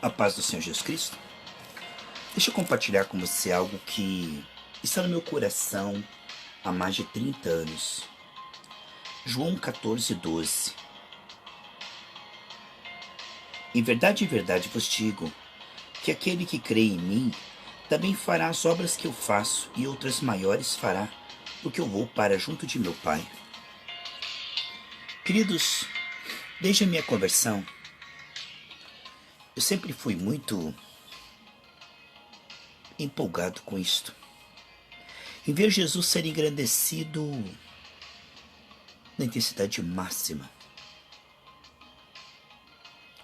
A paz do Senhor Jesus Cristo. Deixa eu compartilhar com você algo que está no meu coração há mais de 30 anos. João 14:12. Em verdade vos digo, que aquele que crê em mim, também fará as obras que eu faço, e outras maiores fará, porque eu vou para junto de meu Pai. Queridos, desde a minha conversão, eu sempre fui muito empolgado com isto. Em ver Jesus ser engrandecido na intensidade máxima.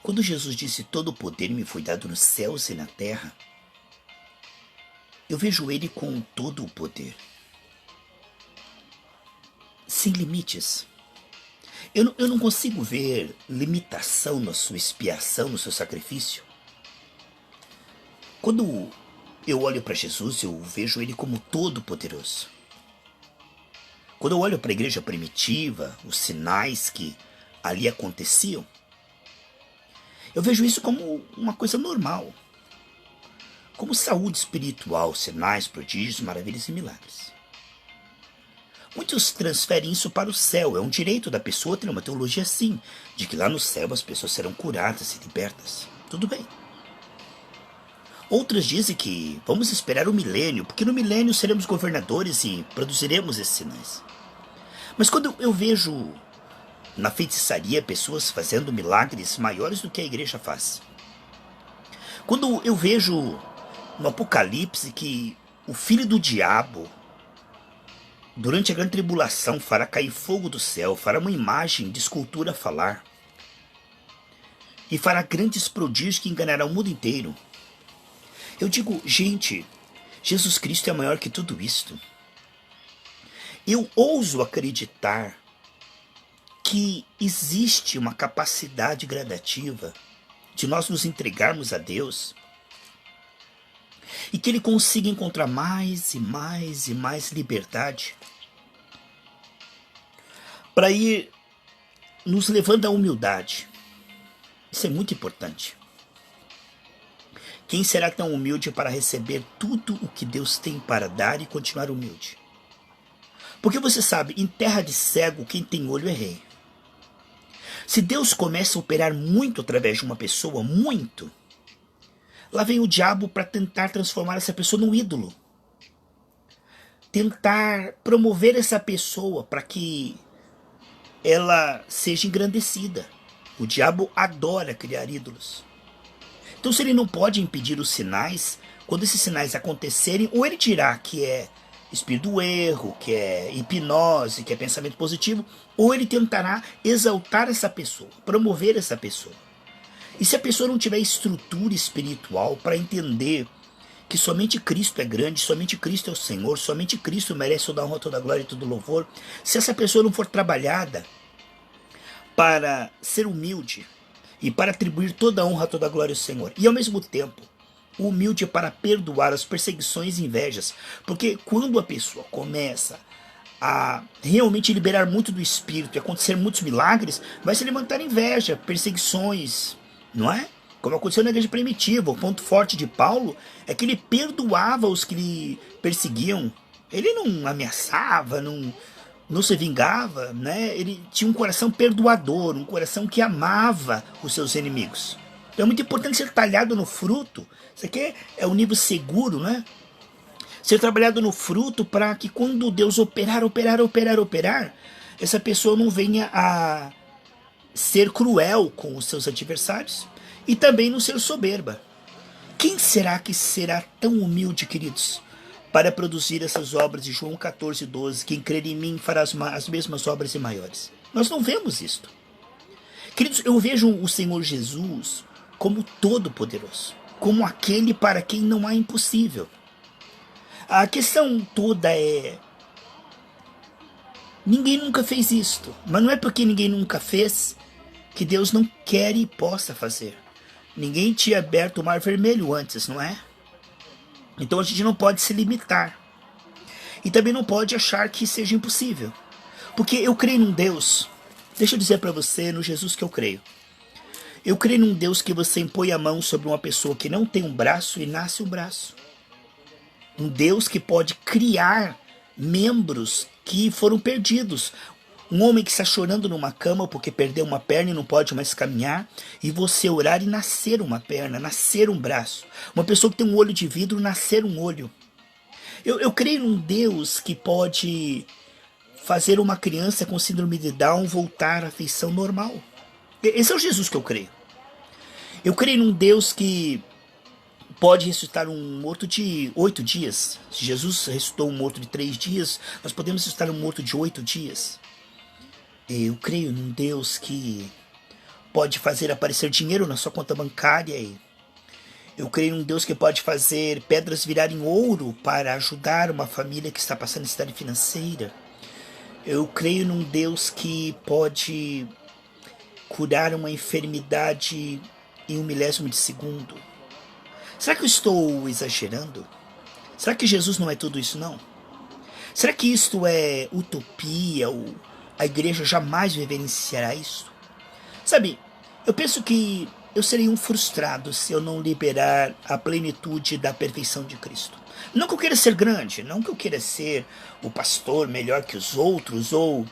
Quando Jesus disse: todo o poder me foi dado nos céus e na terra, eu vejo ele com todo o poder, sem limites. Eu não consigo ver limitação na sua expiação, no seu sacrifício. Quando eu olho para Jesus, eu vejo ele como todo-poderoso. Quando eu olho para a igreja primitiva, os sinais que ali aconteciam, eu vejo isso como uma coisa normal. Como saúde espiritual, sinais, prodígios, maravilhas e milagres. Muitos transferem isso para o céu. É um direito da pessoa ter uma teologia assim, de que lá no céu as pessoas serão curadas e libertas. Tudo bem. Outros dizem que vamos esperar o milênio, porque no milênio seremos governadores e produziremos esses sinais. Mas quando eu vejo na feitiçaria pessoas fazendo milagres maiores do que a igreja faz, quando eu vejo no Apocalipse que o filho do diabo, durante a grande tribulação, fará cair fogo do céu, fará uma imagem de escultura falar, e fará grandes prodígios que enganarão o mundo inteiro, eu digo, gente, Jesus Cristo é maior que tudo isto. Eu ouso acreditar que existe uma capacidade gradativa de nós nos entregarmos a Deus e que Ele consiga encontrar mais e mais e mais liberdade para ir nos levando à humildade. Isso é muito importante. Quem será tão humilde para receber tudo o que Deus tem para dar e continuar humilde? Porque você sabe, em terra de cego, quem tem olho é rei. Se Deus começa a operar muito através de uma pessoa, muito, lá vem o diabo para tentar transformar essa pessoa num ídolo. Tentar promover essa pessoa para que ela seja engrandecida. O diabo adora criar ídolos. Então, se ele não pode impedir os sinais, quando esses sinais acontecerem, ou ele dirá que é espírito do erro, que é hipnose, que é pensamento positivo, ou ele tentará exaltar essa pessoa, promover essa pessoa. E se a pessoa não tiver estrutura espiritual para entender que somente Cristo é grande, somente Cristo é o Senhor, somente Cristo merece toda a honra, toda a glória e todo o louvor, se essa pessoa não for trabalhada para ser humilde, e para atribuir toda a honra, toda a glória ao Senhor. E ao mesmo tempo, humilde para perdoar as perseguições e invejas. Porque quando a pessoa começa a realmente liberar muito do Espírito e acontecer muitos milagres, vai se levantar inveja, perseguições, não é? Como aconteceu na igreja primitiva. O ponto forte de Paulo é que ele perdoava os que lhe perseguiam. Ele não ameaçava, não se vingava, né? Ele tinha um coração perdoador, um coração que amava os seus inimigos. Então é muito importante ser talhado no fruto. Isso aqui é um nível seguro, né? Ser trabalhado no fruto para que quando Deus operar, essa pessoa não venha a ser cruel com os seus adversários e também não ser soberba. Quem será que será tão humilde, queridos, para produzir essas obras de João 14:12, quem crer em mim fará as mesmas obras e maiores? Nós não vemos isto. Queridos, eu vejo o Senhor Jesus como todo-poderoso, como aquele para quem não há impossível. A questão toda é, ninguém nunca fez isto, mas não é porque ninguém nunca fez que Deus não quer e possa fazer. Ninguém tinha aberto o Mar Vermelho antes, não é? Então a gente não pode se limitar. E também não pode achar que seja impossível. Porque eu creio num Deus. Deixa eu dizer para você, no Jesus que eu creio. Eu creio num Deus que você impõe a mão sobre uma pessoa que não tem um braço e nasce um braço. Um Deus que pode criar membros que foram perdidos. Um homem que está chorando numa cama porque perdeu uma perna e não pode mais caminhar, e você orar e nascer uma perna, nascer um braço. Uma pessoa que tem um olho de vidro, nascer um olho. Eu creio num Deus que pode fazer uma criança com síndrome de Down voltar à feição normal. Esse é o Jesus que eu creio. Eu creio num Deus que pode ressuscitar um morto de 8 dias. Se Jesus ressuscitou um morto de 3 dias, nós podemos ressuscitar um morto de 8 dias. Eu creio num Deus que pode fazer aparecer dinheiro na sua conta bancária. Eu creio num Deus que pode fazer pedras virarem ouro para ajudar uma família que está passando necessidade financeira. Eu creio num Deus que pode curar uma enfermidade em 1 milésimo de segundo. Será que eu estou exagerando? Será que Jesus não é tudo isso, não? Será que isto é utopia? Ou a igreja jamais vivenciará isso? Sabe, eu penso que eu serei um frustrado se eu não liberar a plenitude da perfeição de Cristo. Não que eu queira ser grande, não que eu queira ser o pastor melhor que os outros, ou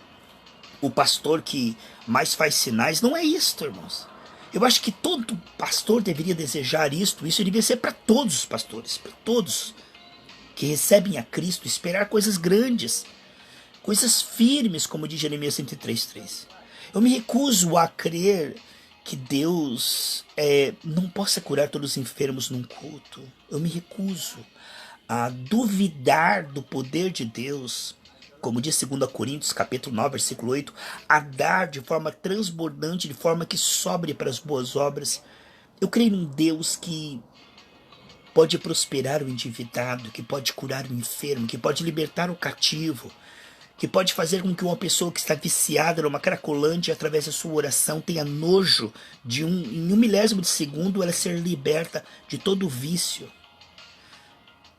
o pastor que mais faz sinais. Não é isso, irmãos. Eu acho que todo pastor deveria desejar isto. Isso devia ser para todos os pastores, para todos que recebem a Cristo, esperar coisas grandes, coisas firmes, como diz Jeremias 103:3. Eu me recuso a crer que Deus não possa curar todos os enfermos num culto. Eu me recuso a duvidar do poder de Deus, como diz 2 Coríntios capítulo 9, versículo 8, a dar de forma transbordante, de forma que sobre para as boas obras. Eu creio num Deus que pode prosperar o endividado, que pode curar o enfermo, que pode libertar o cativo, que pode fazer com que uma pessoa que está viciada numa cracolândia, através da sua oração, tenha nojo de em 1 milésimo de segundo ela ser liberta de todo o vício.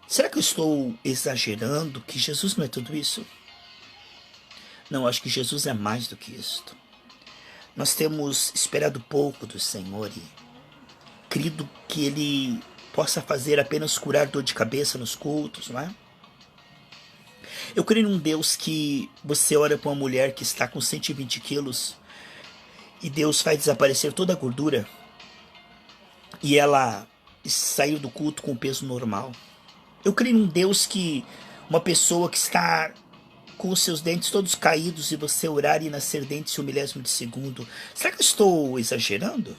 Será que eu estou exagerando? Que Jesus não é tudo isso? Não, acho que Jesus é mais do que isto. Nós temos esperado pouco do Senhor e crido que Ele possa fazer apenas curar dor de cabeça nos cultos, não é? Eu creio num Deus que você ora para uma mulher que está com 120 quilos e Deus faz desaparecer toda a gordura e ela saiu do culto com o peso normal. Eu creio num Deus que uma pessoa que está com os seus dentes todos caídos e você orar e nascer dentes em 1 milésimo de segundo. Será que eu estou exagerando?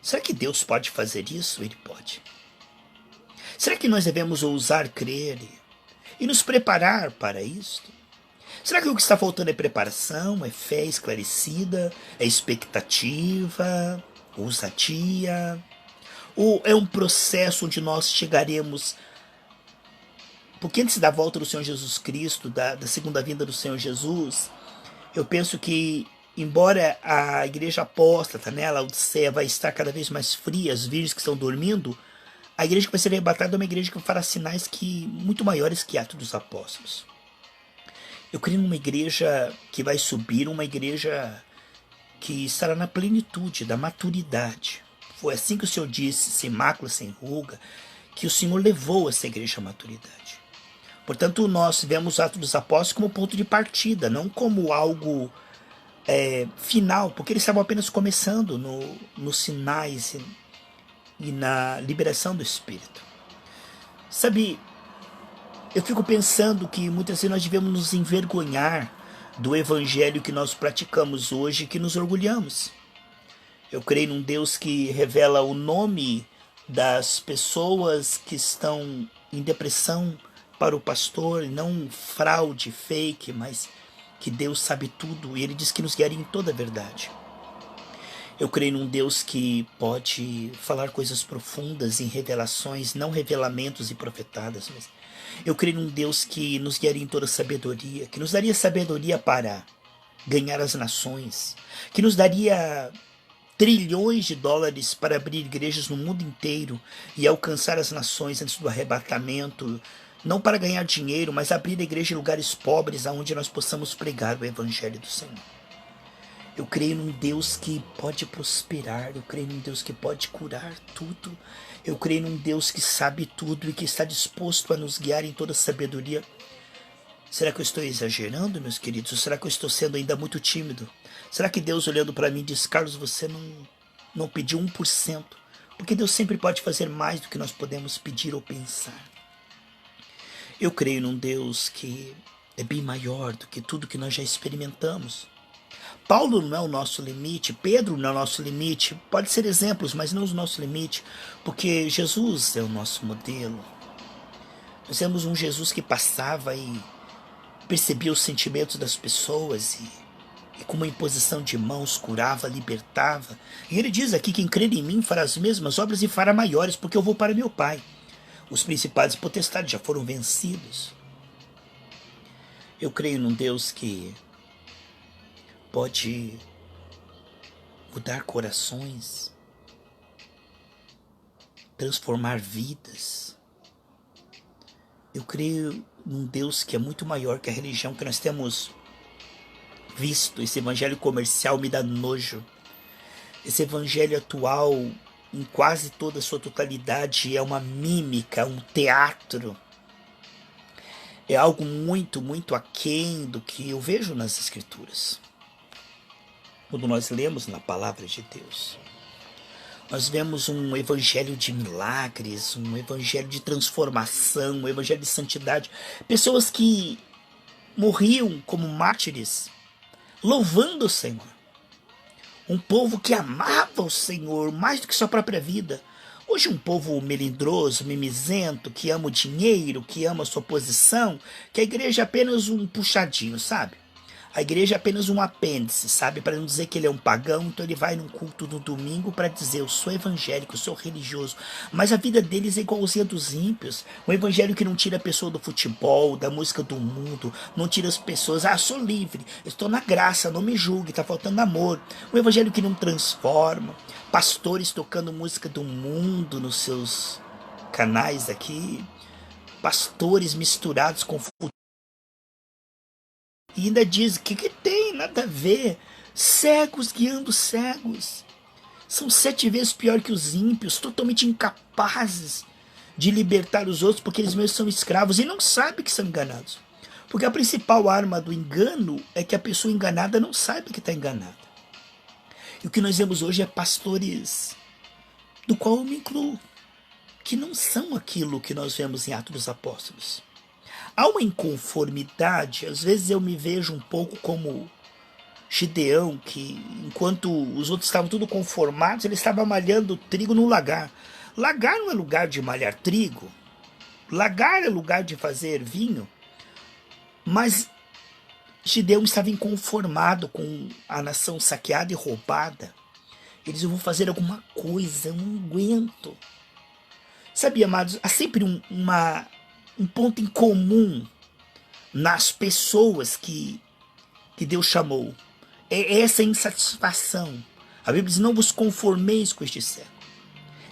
Será que Deus pode fazer isso? Ele pode. Será que nós devemos ousar crer e nos preparar para isto? Será que o que está faltando é preparação, é fé esclarecida, é expectativa, ousadia? Ou é um processo onde nós chegaremos... Porque antes da volta do Senhor Jesus Cristo, da segunda vinda do Senhor Jesus, eu penso que, embora a igreja apóstata, né, a Laodiceia, vai estar cada vez mais fria, as virgens que estão dormindo, a igreja que vai ser arrebatada é uma igreja que fará sinais muito maiores que Atos dos Apóstolos. Eu creio numa igreja que vai subir, uma igreja que estará na plenitude da maturidade. Foi assim que o Senhor disse, sem mácula, sem ruga, que o Senhor levou essa igreja à maturidade. Portanto, nós vemos Atos dos Apóstolos como ponto de partida, não como algo final, porque eles estavam apenas começando nos sinais e na liberação do Espírito. Sabe, eu fico pensando que muitas vezes nós devemos nos envergonhar do evangelho que nós praticamos hoje, que nos orgulhamos. Eu creio num Deus que revela o nome das pessoas que estão em depressão para o pastor, não fraude, fake, mas que Deus sabe tudo e Ele diz que nos guiaria em toda a verdade. Eu creio num Deus que pode falar coisas profundas em revelações, não revelamentos e profetadas, mas eu creio num Deus que nos guiaria em toda a sabedoria, que nos daria sabedoria para ganhar as nações, que nos daria trilhões de dólares para abrir igrejas no mundo inteiro e alcançar as nações antes do arrebatamento, não para ganhar dinheiro, mas abrir a igreja em lugares pobres, onde nós possamos pregar o evangelho do Senhor. Eu creio num Deus que pode prosperar, eu creio num Deus que pode curar tudo, eu creio num Deus que sabe tudo e que está disposto a nos guiar em toda sabedoria. Será que eu estou exagerando, meus queridos? Ou será que eu estou sendo ainda muito tímido? Será que Deus olhando para mim diz, Carlos, você não pediu 1%? Porque Deus sempre pode fazer mais do que nós podemos pedir ou pensar. Eu creio num Deus que é bem maior do que tudo que nós já experimentamos. Paulo não é o nosso limite, Pedro não é o nosso limite, pode ser exemplos, mas não o nosso limite, porque Jesus é o nosso modelo. Nós temos um Jesus que passava e percebia os sentimentos das pessoas e com uma imposição de mãos curava, libertava. E ele diz aqui, quem crer em mim fará as mesmas obras e fará maiores, porque eu vou para meu Pai. Os principados e potestades já foram vencidos. Eu creio num Deus que pode mudar corações, transformar vidas. Eu creio num Deus que é muito maior que a religião que nós temos visto. Esse evangelho comercial me dá nojo. Esse evangelho atual, em quase toda a sua totalidade, é uma mímica, um teatro. É algo muito, muito aquém do que eu vejo nas Escrituras. Quando nós lemos na palavra de Deus, nós vemos um evangelho de milagres, um evangelho de transformação, um evangelho de santidade. Pessoas que morriam como mártires, louvando o Senhor. Um povo que amava o Senhor mais do que sua própria vida. Hoje um povo melindroso, mimizento, que ama o dinheiro, que ama a sua posição, que a igreja é apenas um puxadinho, sabe? A igreja é apenas um apêndice, sabe? Para não dizer que ele é um pagão, então ele vai num culto no domingo para dizer, eu sou evangélico, eu sou religioso. Mas a vida deles é igualzinha dos ímpios. Um evangelho que não tira a pessoa do futebol, da música do mundo, não tira as pessoas, sou livre, estou na graça, não me julgue, tá faltando amor. Um evangelho que não transforma. Pastores tocando música do mundo nos seus canais aqui. Pastores misturados com futebol. E ainda diz, o que tem? Nada a ver. Cegos guiando cegos. São 7 vezes pior que os ímpios, totalmente incapazes de libertar os outros, porque eles mesmos são escravos e não sabem que são enganados. Porque a principal arma do engano é que a pessoa enganada não sabe que está enganada. E o que nós vemos hoje é pastores, do qual eu me incluo, que não são aquilo que nós vemos em Atos dos Apóstolos. Há uma inconformidade, às vezes eu me vejo um pouco como Gideão, que enquanto os outros estavam tudo conformados, ele estava malhando trigo no lagar. Lagar não é lugar de malhar trigo, lagar é lugar de fazer vinho, mas Gideão estava inconformado com a nação saqueada e roubada. Ele disse, eu vou fazer alguma coisa, eu não aguento. Sabe, amados, há sempre um ponto em comum nas pessoas que Deus chamou. É essa insatisfação. A Bíblia diz, não vos conformeis com este século.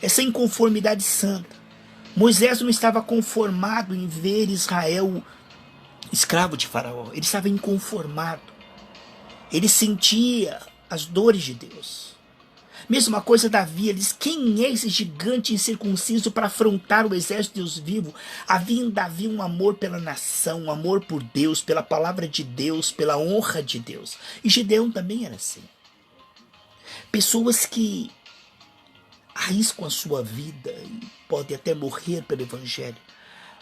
Essa inconformidade santa. Moisés não estava conformado em ver Israel escravo de Faraó. Ele estava inconformado. Ele sentia as dores de Deus. Mesma coisa Davi, ele diz, quem é esse gigante incircunciso para afrontar o exército de Deus vivo? Havia em Davi um amor pela nação, um amor por Deus, pela palavra de Deus, pela honra de Deus. E Gideão também era assim. Pessoas que arriscam a sua vida e podem até morrer pelo evangelho,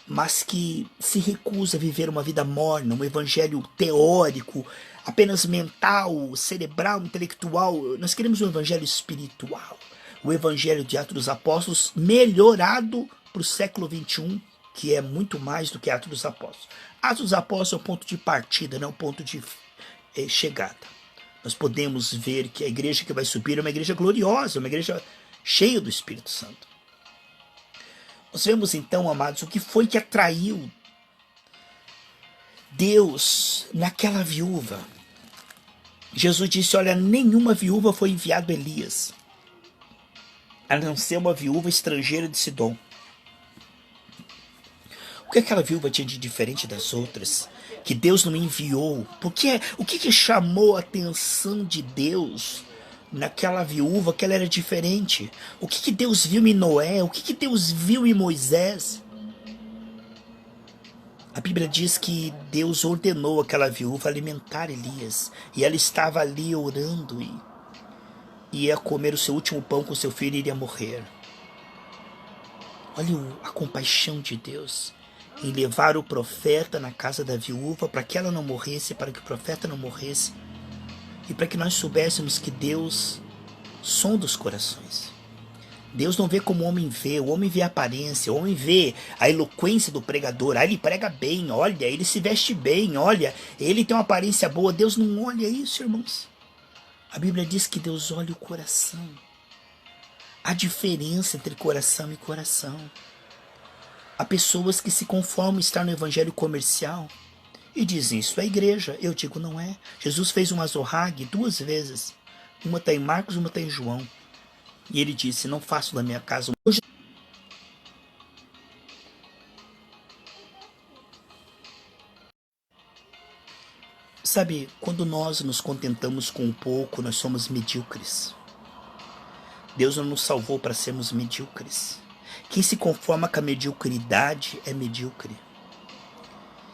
mas que se recusa a viver uma vida morna, um evangelho teórico, apenas mental, cerebral, intelectual. Nós queremos um evangelho espiritual, o evangelho de Atos dos Apóstolos melhorado para o século XXI, que é muito mais do que Atos dos Apóstolos. Atos dos Apóstolos é o ponto de partida, não é o ponto de chegada. Nós podemos ver que a igreja que vai subir é uma igreja gloriosa, uma igreja cheia do Espírito Santo. Nós vemos então, amados, o que foi que atraiu Deus naquela viúva. Jesus disse, olha, nenhuma viúva foi enviado a Elias, a não ser uma viúva estrangeira de Sidom. O que aquela viúva tinha de diferente das outras? que Deus não enviou. Porque o que chamou a atenção de Deus naquela viúva, que ela era diferente? O que Deus viu em Noé? O que Deus viu em Moisés? A Bíblia diz que Deus ordenou aquela viúva alimentar Elias. E ela estava ali orando e ia comer o seu último pão com seu filho e iria morrer. Olha a compaixão de Deus em levar o profeta na casa da viúva para que ela não morresse, para que o profeta não morresse. E para que nós soubéssemos que Deus sonda os corações. Deus não vê como o homem vê, o homem vê a aparência, o homem vê a eloquência do pregador. Ah, ele prega bem, olha, ele se veste bem, olha, ele tem uma aparência boa. Deus não olha isso, irmãos. A Bíblia diz que Deus olha o coração. Há diferença entre coração e coração. Há pessoas que se conformam em estar no evangelho comercial e dizem, isso é igreja. Eu digo, não é. Jesus fez uma zorrague 2 vezes. Uma está em Marcos, uma está em João. E ele disse, não faço da minha casa hoje. Sabe, quando nós nos contentamos com um pouco, nós somos medíocres. Deus não nos salvou para sermos medíocres. Quem se conforma com a mediocridade é medíocre.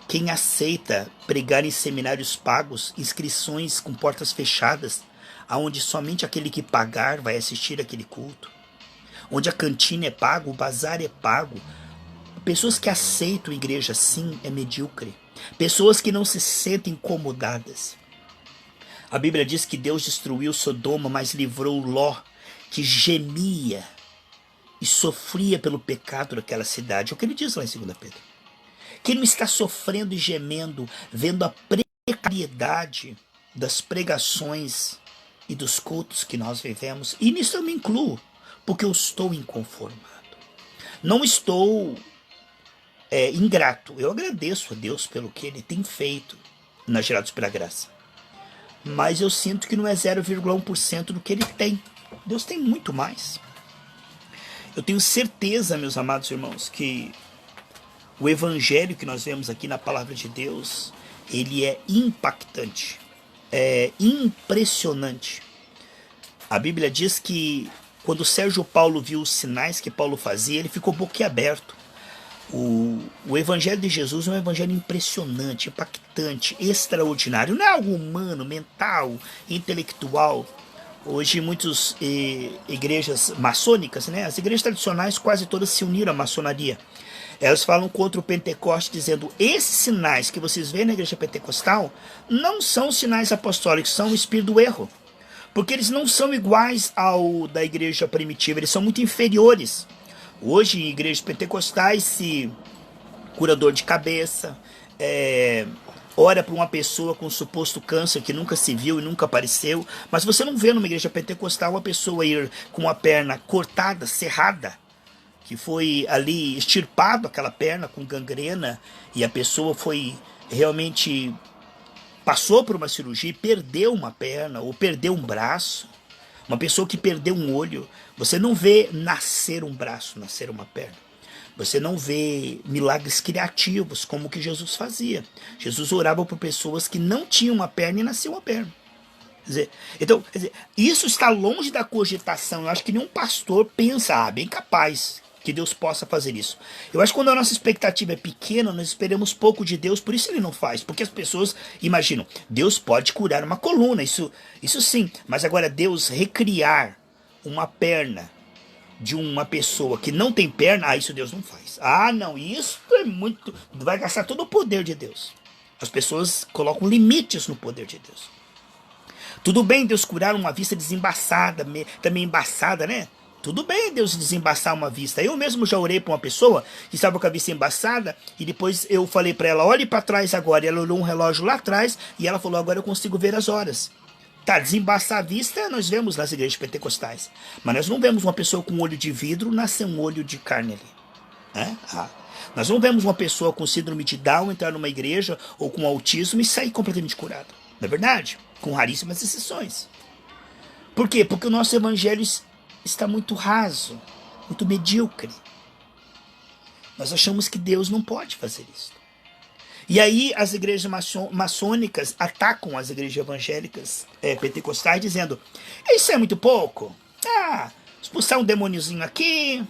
Quem aceita pregar em seminários pagos, inscrições com portas fechadas, aonde somente aquele que pagar vai assistir aquele culto, onde a cantina é pago, o bazar é pago, pessoas que aceitam a igreja assim é medíocre. Pessoas que não se sentem incomodadas. A Bíblia diz que Deus destruiu Sodoma, mas livrou Ló, que gemia e sofria pelo pecado daquela cidade. É o que ele diz lá em 2 Pedro. Quem não está sofrendo e gemendo, vendo a precariedade das pregações e dos cultos que nós vivemos, e nisso eu me incluo, porque eu estou inconformado. Não estou ingrato. Eu agradeço a Deus pelo que Ele tem feito na Gerados pela Graça. Mas eu sinto que não é 0,1% do que Ele tem. Deus tem muito mais. Eu tenho certeza, meus amados irmãos, que o evangelho que nós vemos aqui na palavra de Deus, ele é impactante, é impressionante. A Bíblia diz que quando Sérgio Paulo viu os sinais que Paulo fazia, ele ficou boquiaberto. O evangelho de Jesus é um evangelho impressionante, impactante, extraordinário. Não é algo humano, mental, intelectual. Hoje muitas igrejas maçônicas, né? As igrejas tradicionais quase todas se uniram à maçonaria. Elas falam contra o Pentecoste, dizendo, esses sinais que vocês veem na igreja pentecostal não são sinais apostólicos, são o espírito do erro. Porque eles não são iguais ao da igreja primitiva, eles são muito inferiores. Hoje, em igrejas pentecostais, se curador de cabeça, ora para uma pessoa com suposto câncer que nunca se viu e nunca apareceu, mas você não vê numa igreja pentecostal uma pessoa ir com a perna cortada, serrada, que foi ali extirpado aquela perna com gangrena e a pessoa foi realmente passou por uma cirurgia e perdeu uma perna ou perdeu um braço. Uma pessoa que perdeu um olho, você não vê nascer um braço, nascer uma perna. Você não vê milagres criativos como o que Jesus fazia. Jesus orava por pessoas que não tinham uma perna e nasceu uma perna. Quer dizer, isso está longe da cogitação. Eu acho que nenhum pastor pensa, bem capaz que Deus possa fazer isso. Eu acho que quando a nossa expectativa é pequena, nós esperamos pouco de Deus, por isso Ele não faz. Porque as pessoas imaginam, Deus pode curar uma coluna, isso sim. Mas agora Deus recriar uma perna de uma pessoa que não tem perna, isso Deus não faz. Não, isso é muito... vai gastar todo o poder de Deus. As pessoas colocam limites no poder de Deus. Tudo bem Deus curar uma vista desembaçada, também embaçada, né? Tudo bem Deus desembaçar uma vista. Eu mesmo já orei para uma pessoa que estava com a vista embaçada e depois eu falei para ela, olhe para trás agora. E ela olhou um relógio lá atrás e ela falou, agora eu consigo ver as horas. Tá, desembaçar a vista nós vemos nas igrejas pentecostais. Mas nós não vemos uma pessoa com um olho de vidro nascer um olho de carne ali. Nós não vemos uma pessoa com síndrome de Down entrar numa igreja ou com autismo e sair completamente curado. Não é verdade? Com raríssimas exceções. Por quê? Porque o nosso evangelho está muito raso, muito medíocre. Nós achamos que Deus não pode fazer isso. E aí as igrejas maçônicas atacam as igrejas evangélicas pentecostais dizendo: isso é muito pouco. Ah, expulsar um demôniozinho aqui,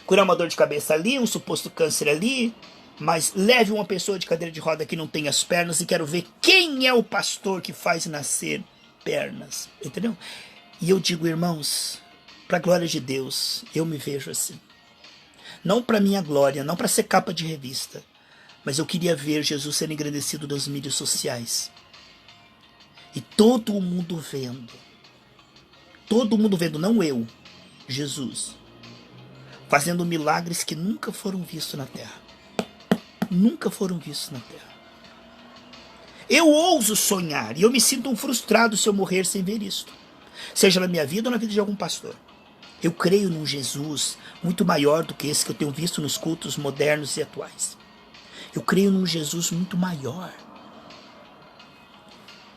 curar uma dor de cabeça ali, um suposto câncer ali, mas leve uma pessoa de cadeira de roda que não tem as pernas e quero ver quem é o pastor que faz nascer pernas, entendeu? E eu digo, irmãos, para a glória de Deus, eu me vejo assim. Não para minha glória, não para ser capa de revista, mas eu queria ver Jesus sendo engrandecido nas mídias sociais. E todo mundo vendo, não eu, Jesus, fazendo milagres que nunca foram vistos na terra. Nunca foram vistos na terra. Eu ouso sonhar e eu me sinto um frustrado se eu morrer sem ver isto. Seja na minha vida ou na vida de algum pastor. Eu creio num Jesus muito maior do que esse que eu tenho visto nos cultos modernos e atuais. Eu creio num Jesus muito maior.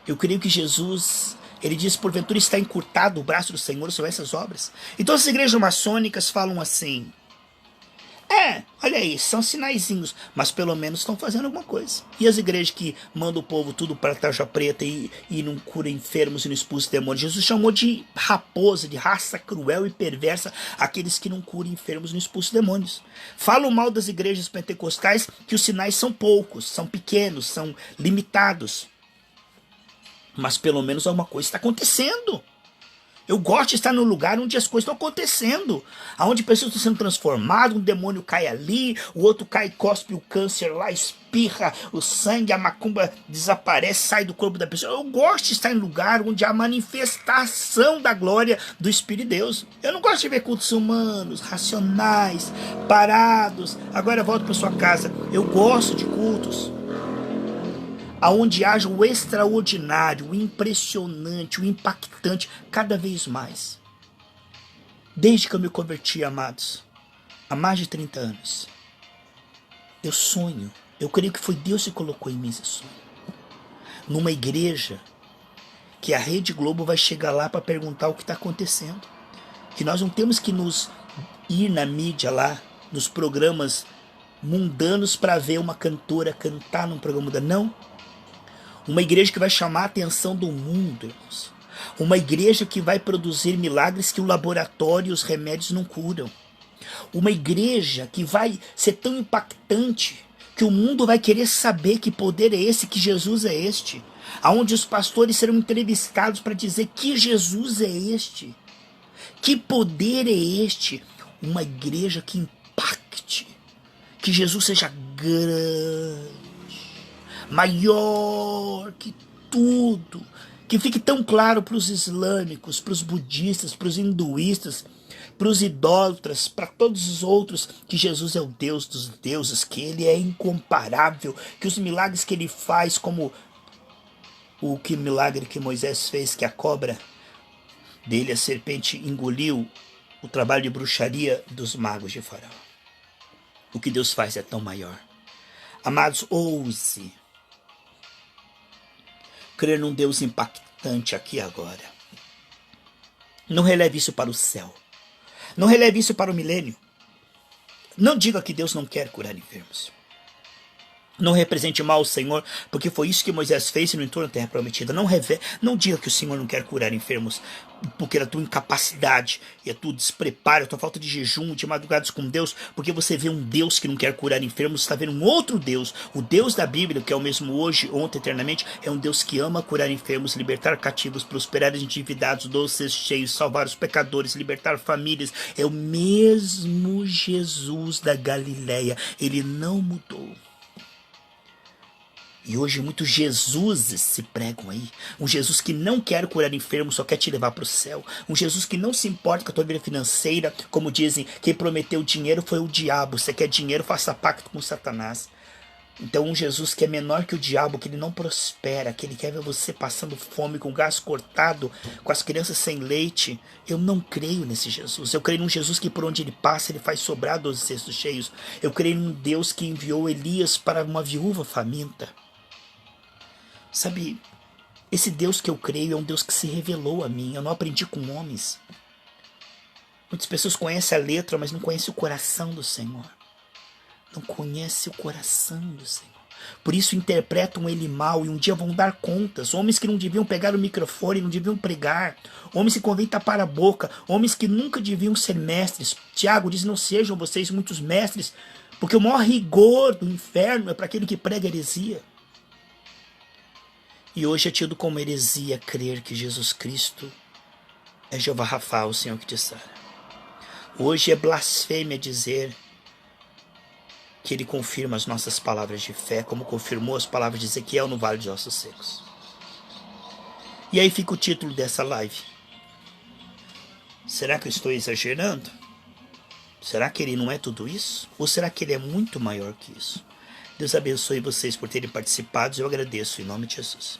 Eu creio que Jesus, ele diz, porventura está encurtado o braço do Senhor sobre essas obras. Então as igrejas maçônicas falam assim: olha aí, são sinaizinhos, mas pelo menos estão fazendo alguma coisa. E as igrejas que mandam o povo tudo para a tarja preta e não cura enfermos e não expulsa demônios. Jesus chamou de raposa, de raça cruel e perversa aqueles que não curam enfermos e não expulsam demônios. Falam mal das igrejas pentecostais que os sinais são poucos, são pequenos, são limitados. Mas pelo menos alguma coisa está acontecendo. Eu gosto de estar no lugar onde as coisas estão acontecendo, onde pessoas estão sendo transformadas, um demônio cai ali, o outro cai e cospe o câncer lá, espirra o sangue, a macumba desaparece, sai do corpo da pessoa. Eu gosto de estar em lugar onde há manifestação da glória do Espírito de Deus. Eu não gosto de ver cultos humanos, racionais, parados. Agora eu volto para sua casa. Eu gosto de cultos aonde haja o extraordinário, o impressionante, o impactante, cada vez mais. Desde que eu me converti, amados, há mais de 30 anos, eu sonho, eu creio que foi Deus que colocou em mim esse sonho. Numa igreja que a Rede Globo vai chegar lá para perguntar o que está acontecendo. Que nós não temos que nos ir na mídia lá, nos programas mundanos para ver uma cantora cantar num programa mundano, não. Uma igreja que vai chamar a atenção do mundo, irmãos. Uma igreja que vai produzir milagres que o laboratório e os remédios não curam. Uma igreja que vai ser tão impactante que o mundo vai querer saber que poder é esse, que Jesus é este. Aonde os pastores serão entrevistados para dizer que Jesus é este. Que poder é este? Uma igreja que impacte. Que Jesus seja grande, maior que tudo, que fique tão claro para os islâmicos, para os budistas, para os hinduístas, para os idólatras, para todos os outros, que Jesus é o Deus dos deuses, que ele é incomparável, que os milagres que ele faz, como o que milagre que Moisés fez, que a cobra dele, a serpente, engoliu o trabalho de bruxaria dos magos de Faraó. O que Deus faz é tão maior. Amados, ouse crer num Deus impactante aqui agora. Não releve isso para o céu. Não releve isso para o milênio. Não diga que Deus não quer curar enfermos. Não represente mal o Senhor, porque foi isso que Moisés fez e não entrou na terra prometida. Não diga que o Senhor não quer curar enfermos, porque é a tua incapacidade, e a tua despreparo, a tua falta de jejum, de madrugadas com Deus, porque você vê um Deus que não quer curar enfermos, você está vendo um outro Deus. O Deus da Bíblia, que é o mesmo hoje, ontem, eternamente, é um Deus que ama curar enfermos, libertar cativos, prosperar os endividados, doces cheios, salvar os pecadores, libertar famílias. É o mesmo Jesus da Galileia. Ele não mudou. E hoje muitos Jesuses se pregam aí. Um Jesus que não quer curar enfermos, só quer te levar para o céu. Um Jesus que não se importa com a tua vida financeira. Como dizem, quem prometeu dinheiro foi o diabo. Você quer dinheiro, faça pacto com Satanás. Então um Jesus que é menor que o diabo, que ele não prospera, que ele quer ver você passando fome, com o gás cortado, com as crianças sem leite. Eu não creio nesse Jesus. Eu creio num Jesus que por onde ele passa, ele faz sobrar 12 cestos cheios. Eu creio num Deus que enviou Elias para uma viúva faminta. Sabe, esse Deus que eu creio é um Deus que se revelou a mim. Eu não aprendi com homens. Muitas pessoas conhecem a letra, mas não conhecem o coração do Senhor. Não conhecem o coração do Senhor. Por isso interpretam ele mal e um dia vão dar contas. Homens que não deviam pegar o microfone, não deviam pregar. Homens que convém tapar a boca. Homens que nunca deviam ser mestres. Tiago diz, não sejam vocês muitos mestres, porque o maior rigor do inferno é para aquele que prega heresia. E hoje é tido como heresia crer que Jesus Cristo é Jeová Rafa, o Senhor que te sara. Hoje é blasfêmia dizer que ele confirma as nossas palavras de fé, como confirmou as palavras de Ezequiel no Vale de Ossos Secos. E aí fica o título dessa live. Será que eu estou exagerando? Será que ele não é tudo isso? Ou será que ele é muito maior que isso? Deus abençoe vocês por terem participado. Eu agradeço em nome de Jesus.